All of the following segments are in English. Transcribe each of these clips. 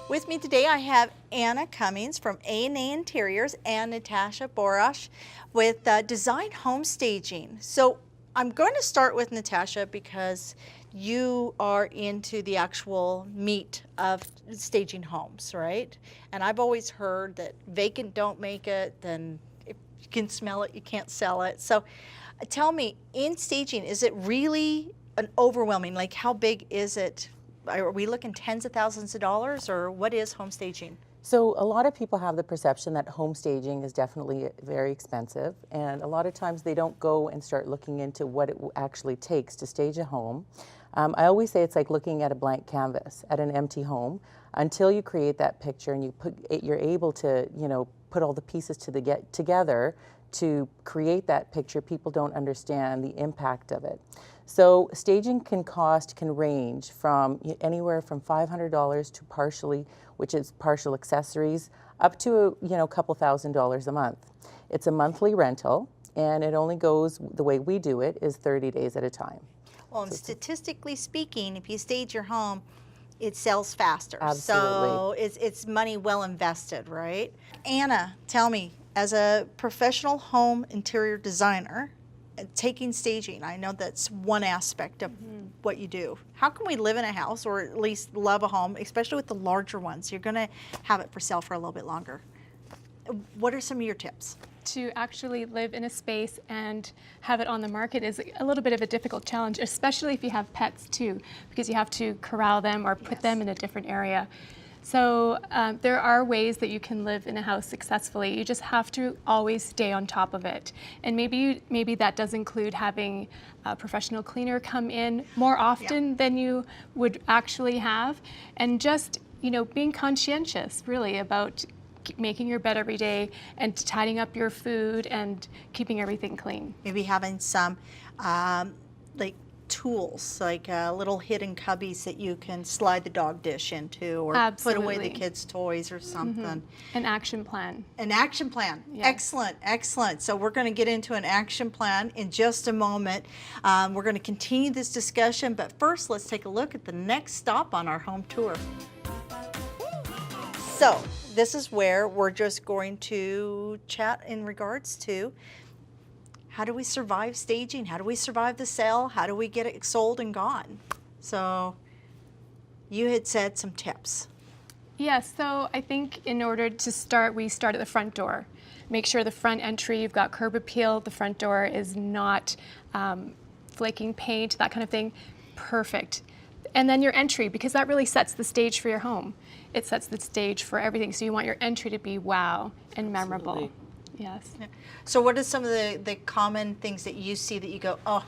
With me today I have Anna Cummings from A&A Interiors and Natasha Borosh with Design Home Staging. So I'm going to start with Natasha because you are into the actual meat of staging homes, right? And I've always heard that vacant don't make it, then if you can smell it, you can't sell it. So tell me, in staging, is it really an overwhelming, like how big is it? Are we looking tens of thousands of dollars, or what is home staging? So a lot of people have the perception that home staging is definitely very expensive, and a lot of times they don't go and start looking into what it actually takes to stage a home. I always say it's like looking at a blank canvas at an empty home. Until you create that picture and you're able to, put all the pieces together to create that picture, people don't understand the impact of it. So staging can range from anywhere from $500 to which is partial accessories, up to a couple $1,000s a month. It's a monthly rental, and it only goes, the way we do it is 30 days at a time. Well, and statistically speaking, if you stage your home, it sells faster. Absolutely. So it's money well invested, right? Anna, tell me, as a professional home interior designer, taking staging, I know that's one aspect of what you do. How can we live in a house, or at least love a home, especially with the larger ones? You're going to have it for sale for a little bit longer. What are some of your tips? To actually live in a space and have it on the market is a little bit of a difficult challenge, especially if you have pets too, because you have to corral them or put them in a different area. So there are ways that you can live in a house successfully. You just have to always stay on top of it. And maybe that does include having a professional cleaner come in more often than you would actually have, and just being conscientious really about making your bed every day and tidying up your food and keeping everything clean. Maybe having some like tools, like little hidden cubbies that you can slide the dog dish into, or put away the kids' toys or something. An action plan. An action plan. Yes. Excellent, excellent. So we're going to get into an action plan in just a moment. We're going to continue this discussion, but first let's take a look at the next stop on our home tour. So this is where we're just going to chat in regards to how do we survive staging? How do we survive the sale? How do we get it sold and gone? So you had said some tips. Yes, so I think in order to start, we start at the front door. Make sure the front entry, you've got curb appeal, the front door is not flaking paint, that kind of thing. Perfect. And then your entry, because that really sets the stage for your home. It sets the stage for everything. So you want your entry to be wow and memorable. Absolutely. Yes. So what are some of the common things that you see that you go, oh,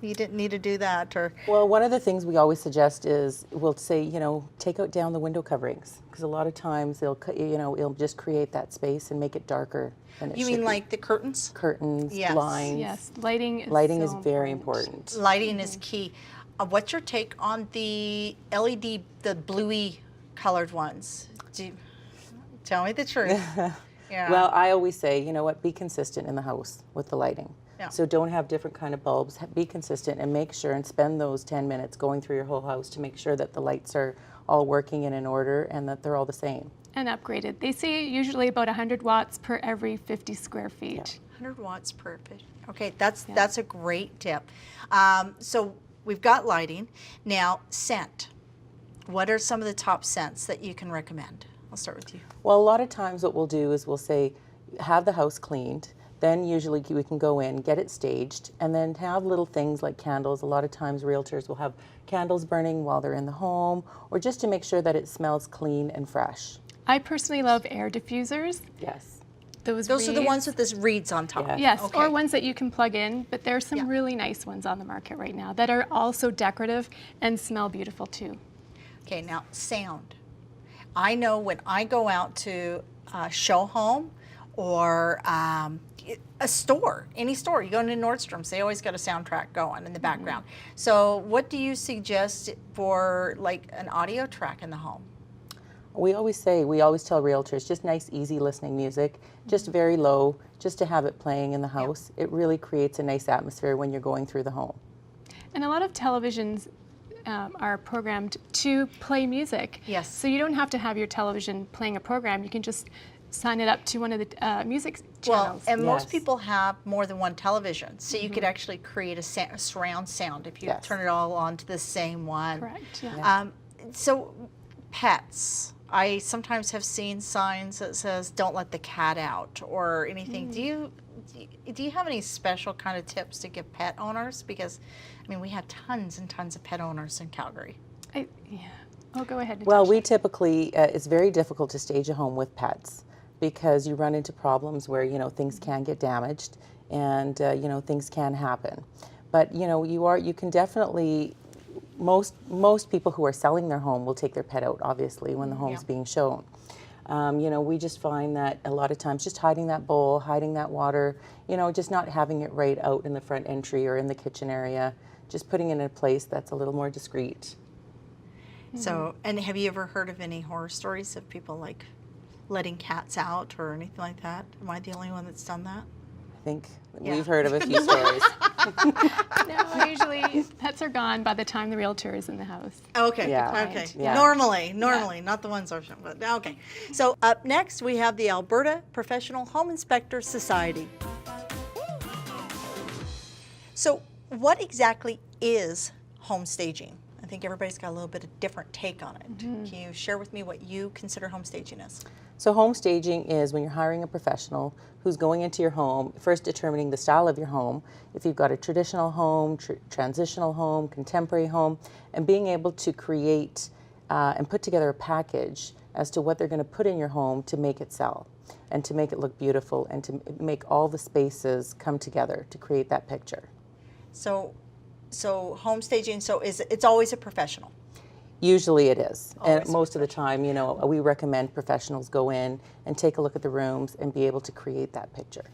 you didn't need to do that? Or Well, one of the things we always suggest is we'll say, take out down the window coverings, because a lot of times it'll just create that space and make it darker than it you should mean be. like the curtains? Curtains, Yes. blinds. Yes, lighting is so very important. Lighting is key. What's your take on the LED, the bluey colored ones? Tell me the truth. Yeah. Well, I always say, be consistent in the house with the lighting. Yeah. So don't have different kind of bulbs. Be consistent and make sure and spend those 10 minutes going through your whole house to make sure that the lights are all working and in order and that they're all the same. And upgraded. They say usually about 100 watts per every 50 square feet. 100 watts per pitch. Okay, that's a great tip. So we've got lighting. Now, scent. What are some of the top scents that you can recommend? I'll start with you. Well, a lot of times what we'll do is we'll say, have the house cleaned, then usually we can go in, get it staged, and then have little things like candles. A lot of times realtors will have candles burning while they're in the home, or just to make sure that it smells clean and fresh. I personally love air diffusers. Yes. Those are the reeds. ones with this reeds on top. Yeah. Yes, Okay. or ones that you can plug in, but there's some really nice ones on the market right now that are also decorative and smell beautiful too. Okay, now sound. I know when I go out to a show home or a store, any store, you go into Nordstrom's, they always got a soundtrack going in the background. So what do you suggest for like an audio track in the home? We always tell realtors, just nice, easy listening music, just very low, just to have it playing in the house. It really creates a nice atmosphere when you're going through the home. And a lot of televisions are programmed to play music. Yes. So you don't have to have your television playing a program. You can just sign it up to one of the music Well, channels. and most Yes. people have more than one television, so you could actually create a surround sound if you Yes. turn it all on to the same one. Correct. Yeah. So, pets. I sometimes have seen signs that says "Don't let the cat out" or anything. Do you have any special kind of tips to give pet owners? Because, I mean, we have tons and tons of pet owners in Calgary. Yeah. Oh, go ahead, Well, Natasha. we typically, it's very difficult to stage a home with pets because you run into problems where, things can get damaged and, things can happen. But, you can definitely, most people who are selling their home will take their pet out, obviously, when the home's being shown. We just find that a lot of times just hiding that bowl, hiding that water, just not having it right out in the front entry or in the kitchen area, just putting it in a place that's a little more discreet. So, and have you ever heard of any horror stories of people like letting cats out or anything like that? Am I the only one that's done that? I think Yeah. we've heard of a few stories. No, usually pets are gone by the time the realtor is in the house. Okay. Yeah. Okay. Yeah. Normally, not the ones I've but okay. So up next we have the Alberta Professional Home Inspector Society. So what exactly is home staging? I think everybody's got a little bit of different take on it. Can you share with me what you consider home staging is? So home staging is when you're hiring a professional who's going into your home, first determining the style of your home, if you've got a traditional home, transitional home, contemporary home, and being able to create and put together a package as to what they're going to put in your home to make it sell and to make it look beautiful and to make all the spaces come together to create that picture. So home staging, it's always a professional. Usually it is. Always And most of the time, we recommend professionals go in and take a look at the rooms and be able to create that picture.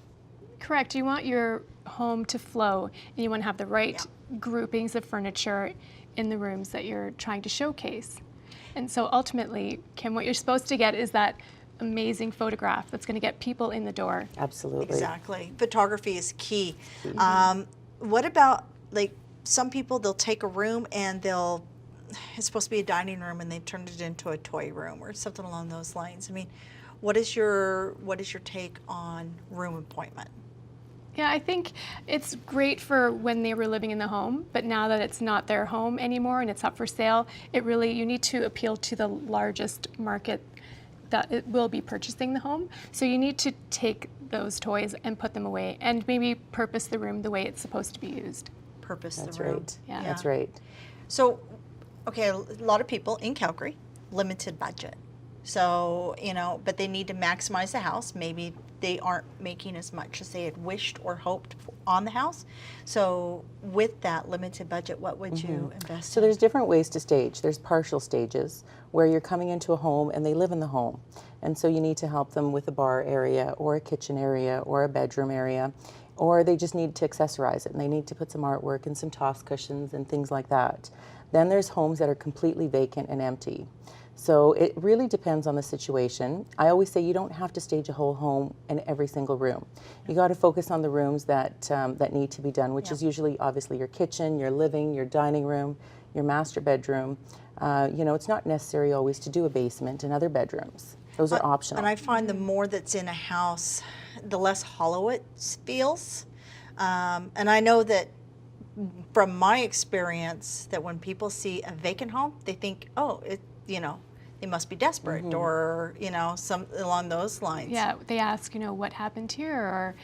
Correct. You want your home to flow, and you want to have the right groupings of furniture in the rooms that you're trying to showcase. And so ultimately, Kim, what you're supposed to get is that amazing photograph that's going to get people in the door. Absolutely. Exactly. Photography is key. What about, like, some people, they'll take a room and it's supposed to be a dining room and they've turned it into a toy room or something along those lines. I mean, what is your take on room appointment? Yeah, I think it's great for when they were living in the home, but now that it's not their home anymore and it's up for sale, you need to appeal to the largest market that it will be purchasing the home. So you need to take those toys and put them away and maybe purpose the room the way it's supposed to be used. Purpose That's the room. right. Yeah. That's right. So, okay, a lot of people in Calgary, limited budget. So, but they need to maximize the house. Maybe they aren't making as much as they had wished or hoped on the house. So, with that limited budget, what would you invest So in? there's different ways to stage. There's partial stages where you're coming into a home and they live in the home. And so you need to help them with a bar area or a kitchen area or a bedroom area, or they just need to accessorize it and they need to put some artwork and some toss cushions and things like that. Then there's homes that are completely vacant and empty. So it really depends on the situation. I always say you don't have to stage a whole home in every single room. You got to focus on the rooms that need to be done, which is usually obviously your kitchen, your living, your dining room, your master bedroom. It's not necessary always to do a basement and other bedrooms. Those are optional. And I find the more that's in a house, the less hollow it feels. And I know that from my experience that when people see a vacant home, they think, they must be desperate or, some along those lines. Yeah, they ask, what happened here, or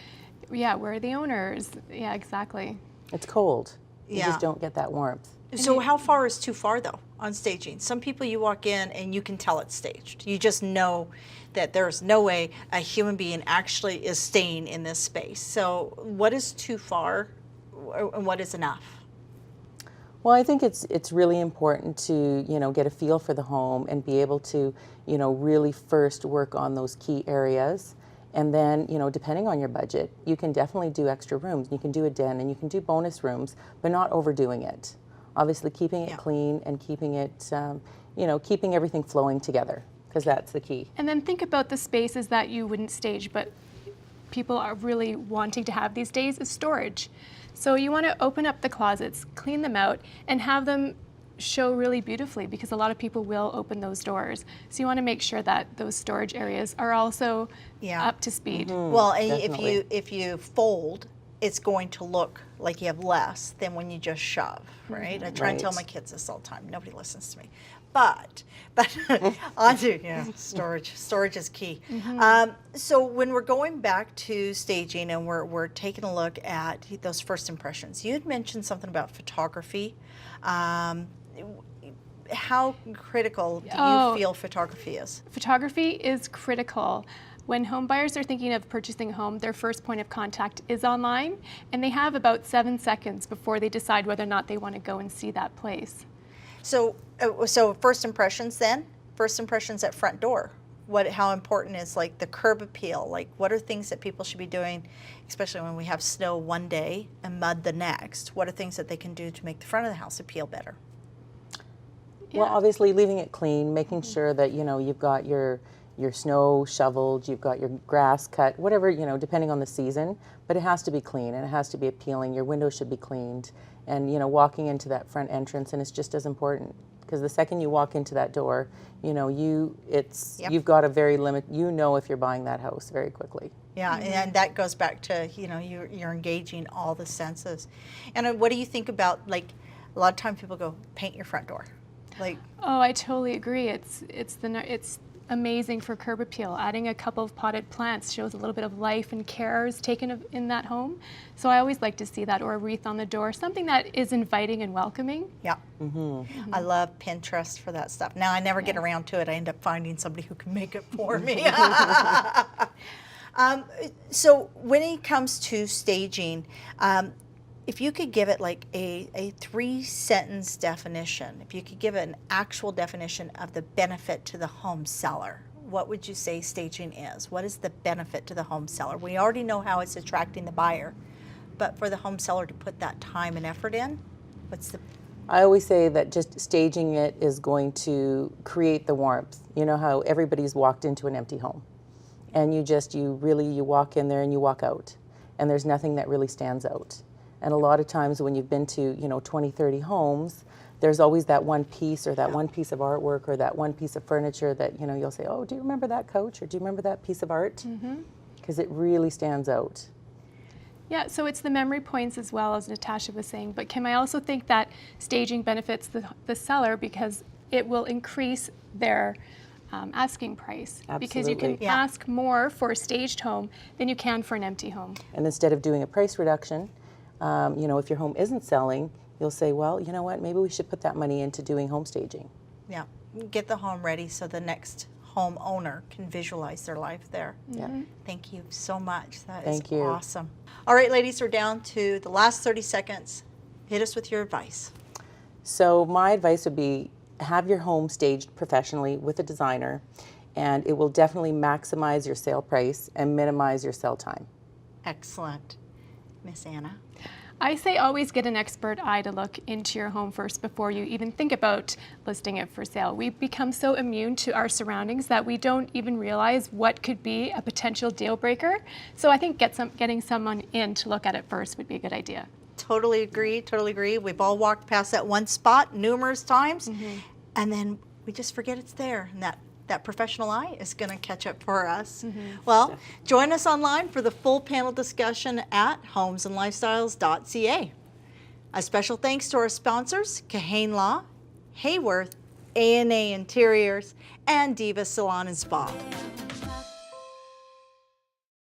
where are the owners? Yeah, exactly. It's cold. You Yeah. just don't get that warmth. So how far is too far though on staging? Some people you walk in and you can tell it's staged. You just know that there's no way a human being actually is staying in this space. So what is too far and what is enough? Well, I think it's really important to, get a feel for the home and be able to, really first work on those key areas. And then, depending on your budget, you can definitely do extra rooms. You can do a den and you can do bonus rooms, but not overdoing it. Obviously, keeping it clean and keeping it, keeping everything flowing together, because that's the key. And then think about the spaces that you wouldn't stage, but people are really wanting to have these days is storage. So you want to open up the closets, clean them out, and have them show really beautifully because a lot of people will open those doors. So you want to make sure that those storage areas are also Yeah. up to speed. Well, and definitely. if you fold, it's going to look like you have less than when you just shove, right? I try and tell Right. my kids this all the time. Nobody listens to me, but storage is key. So when we're going back to staging and we're taking a look at those first impressions, you had mentioned something about photography. How critical do you Oh. feel photography is? Photography is critical. When home buyers are thinking of purchasing a home, their first point of contact is online, and they have about 7 seconds before they decide whether or not they want to go and see that place. So, so first impressions then? First impressions at front door. How important is like the curb appeal? Like what are things that people should be doing, especially when we have snow one day and mud the next? What are things that they can do to make the front of the house appeal better? Well, Yeah. obviously leaving it clean, making sure that, you know, you've got your snow shoveled, you've got your grass cut, whatever, you know, depending on the season, but it has to be clean and it has to be appealing. Your windows should be cleaned, and, you know, walking into that front entrance, and it's just as important because the second you walk into that door, you know, Yep. you've got a very you know, if you're buying that house very quickly. Yeah, and that goes back to, you know, you're engaging all the senses. And what do you think about, like, a lot of times people go, paint your front door. Like, Oh, I totally agree. It's amazing for curb appeal. Adding a couple of potted plants shows a little bit of life and care is taken in that home. So I always like to see that, or a wreath on the door, something that is inviting and welcoming. yeah. I love Pinterest for that stuff. Now I never get around to it. I end up finding somebody who can make it for me. So when it comes to staging, if you could give it like a 3-sentence definition, if you could give it an actual definition of the benefit to the home seller, what would you say staging is? What is the benefit to the home seller? We already know how it's attracting the buyer, but for the home seller to put that time and effort in, what's the I always say that just staging it is going to create the warmth. You know how everybody's walked into an empty home, and you walk in there and you walk out, and there's nothing that really stands out. And a lot of times when you've been to, you know, 20, 30 homes, there's always that one piece or that one piece of artwork or that one piece of furniture that, you know, you'll say, oh, do you remember that couch, or do you remember that piece of art? Because it really stands out. Yeah, so it's the memory points as well, as Natasha was saying. But Kim, I also think that staging benefits the seller because it will increase their asking price. Because you can Absolutely. Yeah. ask more for a staged home than you can for an empty home. And instead of doing a price reduction, you know, if your home isn't selling, you'll say, well, you know what, maybe we should put that money into doing home staging. Yeah, get the home ready so the next homeowner can visualize their life there. Yeah. Thank you so much. That is Thank you. awesome. All right, ladies, we're down to the last 30 seconds. Hit us with your advice. So my advice would be have your home staged professionally with a designer, and it will definitely maximize your sale price and minimize your sell time. Excellent. Miss Anna. I say always get an expert eye to look into your home first before you even think about listing it for sale. We become so immune to our surroundings that we don't even realize what could be a potential deal breaker. So I think getting someone in to look at it first would be a good idea. Totally agree, totally agree. We've all walked past that one spot numerous times, and then we just forget it's there, and that professional eye is going to catch up for us. Well, join us online for the full panel discussion at homesandlifestyles.ca. A special thanks to our sponsors, Kahane Law, Hayworth, A&A Interiors, and Diva Salon and Spa.